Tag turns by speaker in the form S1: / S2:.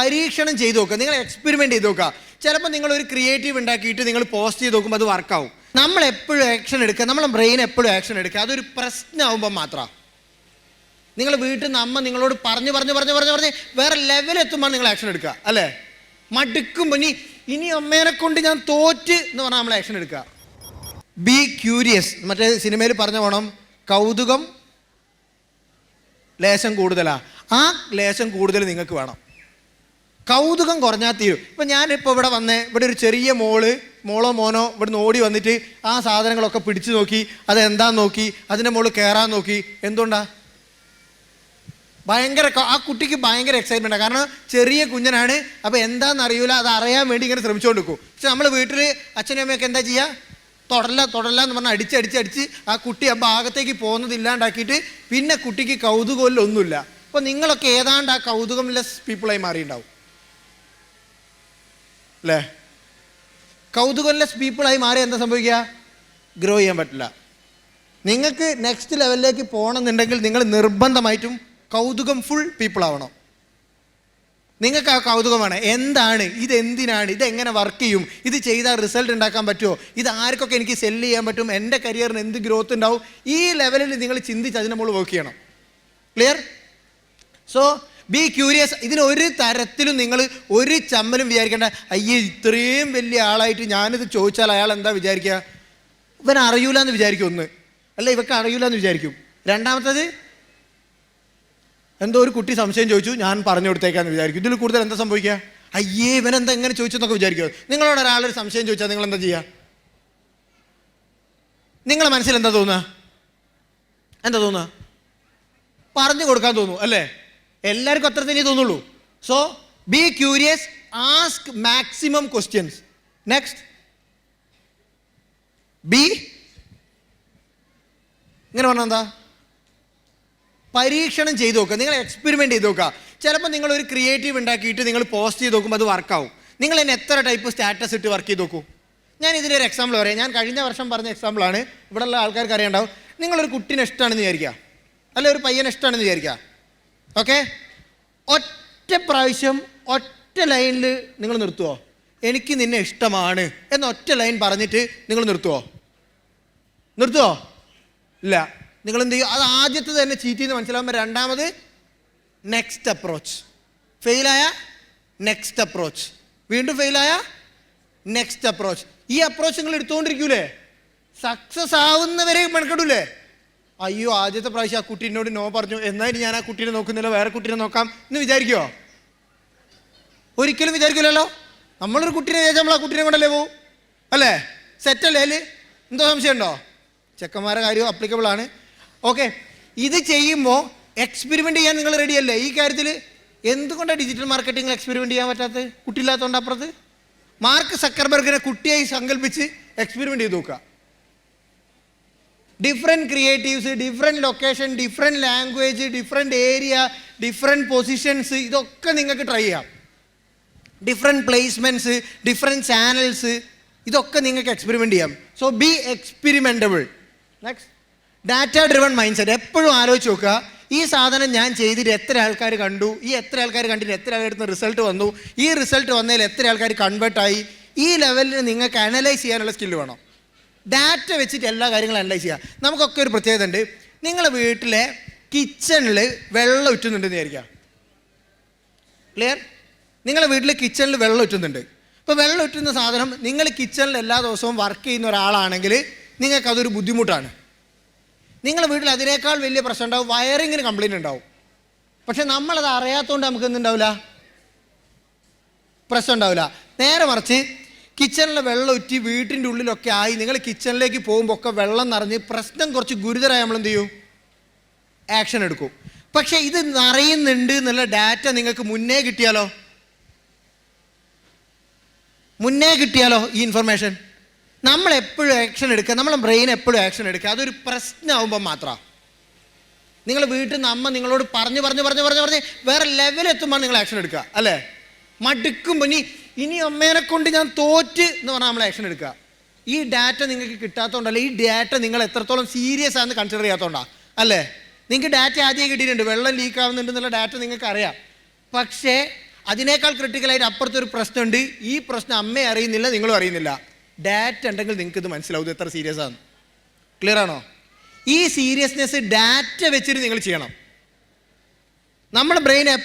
S1: പരീക്ഷണം ചെയ്ത് നോക്കുക, നിങ്ങൾ എക്സ്പെരിമെൻ്റ് ചെയ്ത് നോക്കുക. ചിലപ്പോൾ നിങ്ങളൊരു ക്രിയേറ്റീവ് ഉണ്ടാക്കിയിട്ട് നിങ്ങൾ പോസ്റ്റ് ചെയ്ത് നോക്കുമ്പോൾ അത് വർക്കാവും. നമ്മൾ എപ്പോഴും ആക്ഷൻ എടുക്കുക, നമ്മളെ ബ്രെയിൻ എപ്പോഴും ആക്ഷൻ എടുക്കുക. അതൊരു പ്രശ്നമാകുമ്പോൾ മാത്രമാണ്. നിങ്ങൾ വീട്ടിൽ നിന്ന് അമ്മ നിങ്ങളോട് പറഞ്ഞ് വേറെ ലെവലെത്തുമ്പോൾ നിങ്ങൾ ആക്ഷൻ എടുക്കുക, അല്ലേ? മടുക്കുമ്പോൾ ഇനി അമ്മേനെ കൊണ്ട് ഞാൻ തോറ്റ് എന്ന് പറഞ്ഞാൽ നമ്മൾ ആക്ഷൻ എടുക്കുക. B curious. മറ്റേ സിനിമയിൽ പറഞ്ഞ വേണം, കൗതുകം ലേശം കൂടുതലാണ്. ആ ലേശം കൂടുതൽ നിങ്ങൾക്ക് വേണം. കൗതുകം കുറഞ്ഞാൽ തീരും. ഇപ്പം ഞാനിപ്പോൾ ഇവിടെ ഒരു ചെറിയ മോളോ മോനോ ഇവിടുന്ന് ഓടി വന്നിട്ട് ആ സാധനങ്ങളൊക്കെ പിടിച്ചു നോക്കി, അതെന്താന്ന് നോക്കി, അതിൻ്റെ മുകളിൽ കയറാൻ നോക്കി. എന്തുകൊണ്ടാ? ആ കുട്ടിക്ക് ഭയങ്കര എക്സൈറ്റ്മെൻറ്റാണ്. കാരണം ചെറിയ കുഞ്ഞനാണ്, അപ്പോൾ എന്താണെന്ന് അറിയില്ല, അത് അറിയാൻ വേണ്ടി ഇങ്ങനെ ശ്രമിച്ചുകൊണ്ട് നിൽക്കും. പക്ഷെ നമ്മൾ വീട്ടിൽ അച്ഛനും അമ്മയൊക്കെ എന്താ ചെയ്യുക? തൊടല്ല എന്ന് പറഞ്ഞാൽ അടിച്ച് ആ കുട്ടി ആ ഭാഗത്തേക്ക് പോകുന്നതില്ലാണ്ടാക്കിയിട്ട് പിന്നെ കുട്ടിക്ക് കൗതുകമൊന്നുമില്ല. അപ്പോൾ നിങ്ങളൊക്കെ ഏതാണ്ട് ആ കൗതുകംലെസ് പീപ്പിളായി മാറിയിട്ടുണ്ടാവും, അല്ലേ? കൗതുകംലെസ് പീപ്പിളായി മാറി എന്താ സംഭവിക്കുക? ഗ്രോ ചെയ്യാൻ പറ്റില്ല. നിങ്ങൾക്ക് നെക്സ്റ്റ് ലെവലിലേക്ക് പോകണമെന്നുണ്ടെങ്കിൽ നിങ്ങൾ നിർബന്ധമായിട്ടും കൗതുകം ഫുൾ പീപ്പിൾ ആവണം. നിങ്ങൾക്ക് ആ കൗതുകമാണ്. എന്താണ് ഇതെന്തിനാണ്, ഇതെങ്ങനെ വർക്ക് ചെയ്യും, ഇത് ചെയ്താൽ റിസൾട്ട് ഉണ്ടാക്കാൻ പറ്റുമോ, ഇത് ആർക്കൊക്കെ എനിക്ക് സെല്ല് ചെയ്യാൻ പറ്റും, എൻ്റെ കരിയറിന് എന്ത് ഗ്രോത്ത് ഉണ്ടാവും, ഈ ലെവലിൽ നിങ്ങൾ ചിന്തിച്ച് അതിന് നമ്മൾ വർക്ക് ചെയ്യണം. ക്ലിയർ? So be curious. ഇതിനൊരു തരത്തിലും നിങ്ങൾ ഒരു ചമ്മലും വിചാരിക്കേണ്ട, അയ്യേ ഇത്രയും വലിയ ആളായിട്ട് ഞാനിത് ചോദിച്ചാൽ അയാൾ എന്താ വിചാരിക്കുക? ഇവൻ അറിയൂല എന്ന് വിചാരിക്കും ഒന്ന്, അല്ല ഇവർക്ക് അറിയൂല എന്ന് വിചാരിക്കും. രണ്ടാമത്തത്, എന്തോ ഒരു കുട്ടി സംശയം ചോദിച്ചു, ഞാൻ പറഞ്ഞു കൊടുത്തേക്കാന്ന് വിചാരിക്കും. ഇതിൽ കൂടുതൽ എന്താ സംഭവിക്കുക? അയ്യേ ഇവനെന്താ എങ്ങനെ ചോദിച്ചെന്നൊക്കെ വിചാരിക്കുമോ? നിങ്ങളോട് ഒരാളൊരു സംശയം ചോദിച്ചാൽ നിങ്ങൾ എന്താ ചെയ്യുക? നിങ്ങളെ മനസ്സിൽ എന്താ തോന്നുക? പറഞ്ഞു കൊടുക്കാൻ തോന്നും, അല്ലേ? എല്ലാവർക്കും അത്ര തന്നെ തോന്നുള്ളൂ. So be curious, ask maximum questions. Next, B ഇങ്ങനെ പറഞ്ഞാൽ എന്താ? പരീക്ഷണം ചെയ്ത് നോക്കുക, നിങ്ങൾ എക്സ്പെരിമെൻ്റ് ചെയ്ത് നോക്കുക. ചിലപ്പോൾ നിങ്ങളൊരു ക്രിയേറ്റീവ് ഉണ്ടാക്കിയിട്ട് നിങ്ങൾ പോസ്റ്റ് ചെയ്ത് നോക്കുമ്പോൾ അത് വർക്കാവും. നിങ്ങൾ തന്നെ എത്ര ടൈപ്പ് സ്റ്റാറ്റസ് ഇട്ട് വർക്ക് ചെയ്ത് നോക്കൂ. ഞാൻ ഇതിലൊരു എക്സാമ്പിൾ പറയാം. ഞാൻ കഴിഞ്ഞ വർഷം പറഞ്ഞ എക്സാമ്പിളാണ്, ഇവിടെയുള്ള ആൾക്കാർക്ക് അറിയാണ്ടാവും. നിങ്ങളൊരു കുട്ടീനെ ഇഷ്ടമാണെന്ന് വിചാരിക്കുക, അല്ല ഒരു പയ്യനെ ഇഷ്ടമാണെന്ന് വിചാരിക്കുക. ഓക്കെ, ഒറ്റ പ്രാവശ്യം ഒറ്റ ലൈനിൽ നിങ്ങൾ നിർത്തുമോ? എനിക്ക് നിന്നെ ഇഷ്ടമാണ് എന്ന ഒറ്റ ലൈൻ പറഞ്ഞിട്ട് നിങ്ങൾ നിർത്തുമോ? ഇല്ല. നിങ്ങൾ എന്ത് ചെയ്യും? അത് ആദ്യത്തെ തന്നെ ചീറ്റ് ചെയ്ത് മനസ്സിലാകുമ്പോൾ രണ്ടാമത് നെക്സ്റ്റ് അപ്രോച്ച്. ഫെയിലായ നെക്സ്റ്റ് അപ്രോച്ച്, വീണ്ടും ഫെയിലായ നെക്സ്റ്റ് അപ്രോച്ച്. ഈ അപ്രോച്ച് നിങ്ങൾ എടുത്തുകൊണ്ടിരിക്കൂലേ, സക്സസ് ആവുന്നവരെ മെനക്കെടൂലേ? അയ്യോ ആദ്യത്തെ പ്രാവശ്യം ആ കുട്ടീനോട് നോ പറഞ്ഞു, എന്നാലും ഞാൻ ആ കുട്ടീനെ നോക്കുന്നില്ല, വേറെ കുട്ടീനെ നോക്കാം എന്ന് വിചാരിക്കുമോ? ഒരിക്കലും വിചാരിക്കില്ലല്ലോ. നമ്മളൊരു കുട്ടീനെ വിചാരിച്ചാൽ നമ്മൾ ആ കുട്ടീനെ കൊണ്ടല്ലേ പോവും, അല്ലേ? സെറ്റല്ലേ? അതിൽ എന്തോ സംശയം ഉണ്ടോ? ചെക്കന്മാരുടെ കാര്യം അപ്ലിക്കബിൾ ആണ്. ഓക്കെ, ഇത് ചെയ്യുമ്പോൾ എക്സ്പെരിമെൻ്റ് ചെയ്യാൻ നിങ്ങൾ റെഡിയല്ലേ? ഈ കാര്യത്തിൽ എന്തുകൊണ്ടാണ് ഡിജിറ്റൽ മാർക്കറ്റിംഗ് എക്സ്പെരിമെൻ്റ് ചെയ്യാൻ പറ്റാത്തത്? കുട്ടിയില്ലാത്തതുകൊണ്ട്. അപ്പുറത്ത് മാർക്ക് സക്കർബർഗിനെ കുട്ടിയായി സങ്കല്പിച്ച് എക്സ്പെരിമെൻ്റ് ചെയ്ത് നോക്കുക. Different creatives, different location, different language, different area, different positions, ഇതൊക്കെ നിങ്ങൾക്ക് ട്രൈ ചെയ്യാം. ഡിഫറെൻറ്റ് പ്ലേസ്മെൻറ്റ്സ്, ഡിഫറെൻറ്റ് ചാനൽസ്, ഇതൊക്കെ നിങ്ങൾക്ക് എക്സ്പെരിമെൻ്റ് ചെയ്യാം. So B experimentable. Next, data driven mind set. എപ്പോഴും ആലോചിച്ച് നോക്കുക, ഈ സാധനം ഞാൻ ചെയ്തിട്ട് എത്ര ആൾക്കാർ കണ്ടു, ഈ എത്ര ആൾക്കാർ കണ്ടിട്ട് എത്ര ആളുടെ റിസൾട്ട് വന്നു, ഈ റിസൾട്ട് വന്നതിൽ എത്ര ആൾക്കാർ കൺവേർട്ടായി. ഈ ലെവലിൽ നിങ്ങൾക്ക് അനലൈസ് ചെയ്യാനുള്ള സ്കില്ല് വേണം. ഡാറ്റ വെച്ചിട്ട് എല്ലാ കാര്യങ്ങളും അനലൈസ് ചെയ്യുക. നമുക്കൊക്കെ ഒരു പ്രത്യേകത ഉണ്ട്. നിങ്ങളെ വീട്ടിലെ കിച്ചണിൽ വെള്ളം ഉറ്റുന്നുണ്ടെന്ന് വിചാരിക്കുക. ക്ലിയർ? നിങ്ങളുടെ വീട്ടിൽ കിച്ചണിൽ വെള്ളം ഉറ്റുന്നുണ്ട്. ഇപ്പോൾ വെള്ളം ഉറ്റുന്ന സാധനം നിങ്ങൾ കിച്ചണിൽ എല്ലാ ദിവസവും വർക്ക് ചെയ്യുന്ന ഒരാളാണെങ്കിൽ നിങ്ങൾക്കതൊരു ബുദ്ധിമുട്ടാണ്. നിങ്ങളുടെ വീട്ടിൽ അതിനേക്കാൾ വലിയ പ്രശ്നം ഉണ്ടാവും, വയറിങ്ങിന് കംപ്ലയിൻ്റ് ഉണ്ടാവും. പക്ഷെ നമ്മളത് അറിയാത്തതുകൊണ്ട് നമുക്ക് എന്തുണ്ടാവില്ല, പ്രശ്നം ഉണ്ടാവില്ല. നേരെ മറിച്ച് കിച്ചണിലെ വെള്ളം ഉറ്റി വീട്ടിൻ്റെ ഉള്ളിലൊക്കെ ആയി നിങ്ങൾ കിച്ചണിലേക്ക് പോകുമ്പോൾ ഒക്കെ വെള്ളം നിറഞ്ഞ് പ്രശ്നം കുറച്ച് ഗുരുതരമായി നമ്മൾ എന്ത് ചെയ്യും? ആക്ഷൻ എടുക്കും. പക്ഷേ ഇത് നിറയുന്നുണ്ട് എന്നുള്ള ഡാറ്റ നിങ്ങൾക്ക് മുന്നേ കിട്ടിയാലോ ഈ ഇൻഫർമേഷൻ, നമ്മളെപ്പോഴും ആക്ഷൻ എടുക്കുക, നമ്മളെ ബ്രെയിൻ എപ്പോഴും ആക്ഷൻ എടുക്കുക. അതൊരു പ്രശ്നമാകുമ്പോൾ മാത്രമാണ്. നിങ്ങൾ വീട്ടിൽ നിന്ന് അമ്മ നിങ്ങളോട് പറഞ്ഞ് വേറെ ലെവലെത്തുമ്പോൾ നിങ്ങൾ ആക്ഷൻ എടുക്കുക, അല്ലേ? മടുക്കുമ്പോൾ ഇനി അമ്മേനെ കൊണ്ട് ഞാൻ തോറ്റ് എന്ന് പറഞ്ഞാൽ നമ്മൾ ആക്ഷൻ എടുക്കുക. ഈ ഡാറ്റ നിങ്ങൾക്ക് കിട്ടാത്തതുകൊണ്ടല്ല, ഈ ഡാറ്റ നിങ്ങൾ എത്രത്തോളം സീരിയസ് ആണെന്ന് കൺസിഡർ ചെയ്യാത്തതുകൊണ്ടാണ്, അല്ലേ? നിങ്ങൾക്ക് ഡാറ്റ ആദ്യം കിട്ടിയിട്ടുണ്ട്, വെള്ളം ലീക്ക് ആവുന്നുണ്ട് എന്നുള്ള ഡാറ്റ നിങ്ങൾക്ക് അറിയാം. പക്ഷേ അതിനേക്കാൾ ക്രിട്ടിക്കലായിട്ട് അപ്പുറത്തൊരു പ്രശ്നമുണ്ട്. ഈ പ്രശ്നം അമ്മയെ അറിയുന്നില്ല, നിങ്ങളും അറിയുന്നില്ല. ഡാറ്റ ഉണ്ടെങ്കിൽ നിങ്ങൾക്ക് ഇത് മനസ്സിലാവും ഇത് എത്ര സീരിയസ് ആണ്. ക്ലിയർ ആണോ? ഈ സീരിയസ്നെസ് ഡാറ്റ വെച്ചിട്ട് നിങ്ങൾ ചെയ്യണം. നമ്മുടെ ബ്രെയിൻ